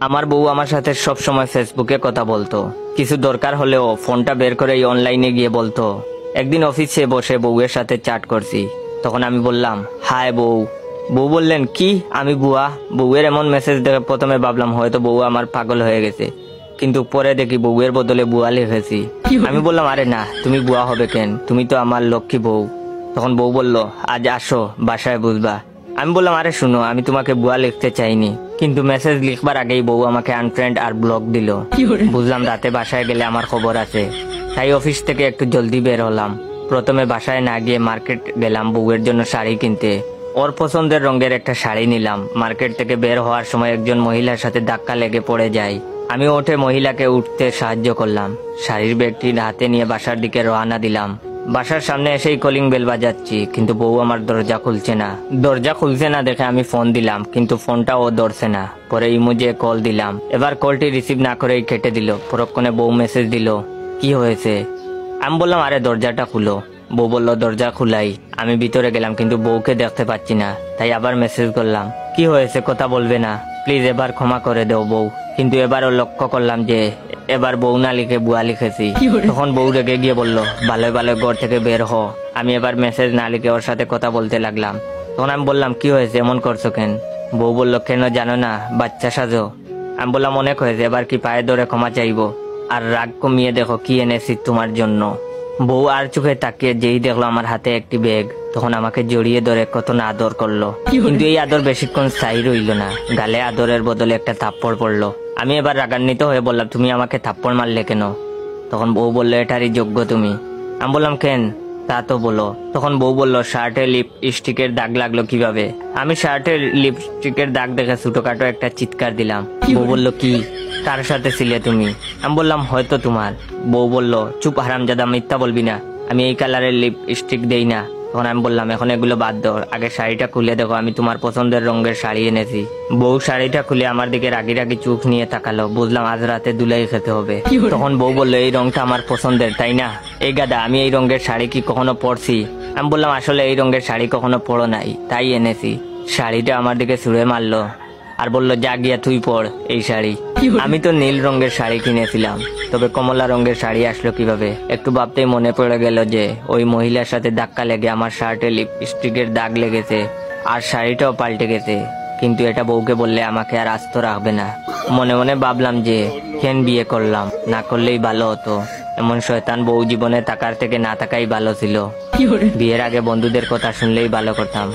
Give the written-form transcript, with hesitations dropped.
আমার বউ আমার সাথে সব সময় ফেসবুকে কথা বলতো, কিছু দরকার হলেও ফোনটা বের করে অনলাইনে গিয়ে বলতো। একদিন অফিসে বসে বউয়ের সাথে চ্যাট করছি, তখন আমি বললাম হাই বউ। বউ বললেন কি, আমি বুয়া। বউয়ের এমন মেসেজ দেখে প্রথমে ভাবলাম হয়তো বউ আমার পাগল হয়ে গেছে, কিন্তু পরে দেখি বউয়ের বদলে বুয়া লিখেছি। আমি বললাম আরে না, তুমি বুয়া হবে কেন, তুমি তো আমার লক্ষ্মী বউ। তখন বউ বলল আজ আসো বাসায় বুঝবা। আমি বললাম আরে শুনো, আমি তোমাকে বুয়া লিখতে চাইনি, কিন্তু মেসেজ লিখবার আগেই বউ আমাকে আনফ্রেন্ড আর ব্লক দিল। বুঝলাম রাতে বাসায় গেলে আমার খবর আছে, তাই অফিস থেকে একটু জলদি বের হলাম। প্রথমে বাসায় না গিয়ে মার্কেট গেলাম বউয়ের জন্য শাড়ি কিনতে। ওর পছন্দের রঙের একটা শাড়ি নিলাম। মার্কেট থেকে বের হওয়ার সময় একজন মহিলার সাথে ধাক্কা লেগে পড়ে যায়। আমি উঠে মহিলাকে উঠতে সাহায্য করলাম। শাড়ির ব্যাগটি হাতে নিয়ে বাসার দিকে রওনা দিলাম। বাসার সামনে এসেই কলিং বেল বাজাচ্ছি, কিন্তু বউ আমার দরজা খুলছে না। দরজা খুলছে না দেখে আমি ফোন দিলাম, কিন্তু ফোনটা ও ধরছে না। পরে ইমোজে কল দিলাম, এবার কলটি রিসিভ না করেই কেটে দিল। পরক্ষণে বউ মেসেজ দিল কি হয়েছে। আমি বললাম আরে দরজাটা খুলো। বউ বলল দরজা খুলাই। আমি ভিতরে গেলাম, কিন্তু বউকে দেখতে পাচ্ছি না, তাই আবার মেসেজ করলাম কি হয়েছে কথা বলবে না, প্লিজ এবার ক্ষমা করে দেও বউ। কিন্তু এবারও লক্ষ্য করলাম যে এবার বউ না লিখে বুয়া লিখেছি। তখন বউ রেগে গিয়ে বলল ভালো ভালো ঘর থেকে বের হ। আমি এবার মেসেজ না লিখে ওর সাথে কথা বলতে লাগলাম। তখন আমি বললাম কি হয়েছে, এমন করছো কেন। বউ বলল কেন জানো না, বাচ্চা সাজো। আমি বললাম অনেক হয়েছে, এবার কি পায়ে ধরে ক্ষমা চাইবো, আর রাগ কমিয়ে দেখো কি এনেছি তোমার জন্য। বউ আর চোখে তাকিয়ে যেই দেখলো আমার হাতে একটি ব্যাগ, তখন আমাকে জড়িয়ে ধরে কত না আদর করলো। কিন্তু এই আদর বেশিক্ষণ স্থায়ী রইল না, গালে আদরের বদলে একটা থাপ্পড় পড়লো। আমি এবার রাগান্বিত হয়ে বললাম তুমি আমাকে থাপ্পড় মারলে কেন। তখন বউ বললো এটারই যোগ্য তুমি। আমি বললাম কেন তা তো বলো। তখন বউ বলল শার্টে লিপস্টিকের দাগ লাগলো কিভাবে। আমি শার্টের লিপস্টিকের দাগ দেখে ছোটখাটো একটা চিৎকার দিলাম। বউ বলল কি, কার সাথে ছিলে তুমি। আমি বললাম হয়তো তোমার। বউ বলল চুপ হারামজাদা, মিথ্যা বলবি না, আমি এই কালারের লিপস্টিক দেই না। তখন আমি বললাম এখন এগুলো বাদ দাও, আগে শাড়িটা খুলে দেখো, আমি তোমার পছন্দের রঙের শাড়ি এনেছি। বউ শাড়িটা খুলে আমার দিকে রাগি রাগি চোখ নিয়ে তাকালো। বুঝলাম আজ রাতে দুলাই খেতে হবে। তখন বউ বললো এই রংটা আমার পছন্দের তাই না। এই গাদা, আমি এই রঙের শাড়ি কি কখনো পরছি। আমি বললাম আসলে এই রঙের শাড়ি কখনো পরো নাই, তাই এনেছি। শাড়িটা আমার দিকে ছুঁড়ে মারলো আর বলল যা গিয়া তুই পড় এই শাড়ি। আমি তো নীল রঙের শাড়ি কিনেছিলাম, তবে কমলা রঙের শাড়ি আসলো কিভাবে। একটু ভাবতেই মনে পড়ে গেল যে ওই মহিলার সাথে ধাক্কা লেগে আমার শার্টে লিপস্টিকের দাগ লেগেছে, আর শাড়িটাও পাল্টে গেছে। কিন্তু এটা বউকে বললে আমাকে আর আস্ত রাখবে না। মনে মনে ভাবলাম যে কেন বিয়ে করলাম, না করলেই ভালো হতো। এমন শয়তান বউ জীবনে থাকার থেকে না থাকাই ভালো ছিল। বিয়ের আগে বন্ধুদের কথা শুনলেই ভালো করতাম।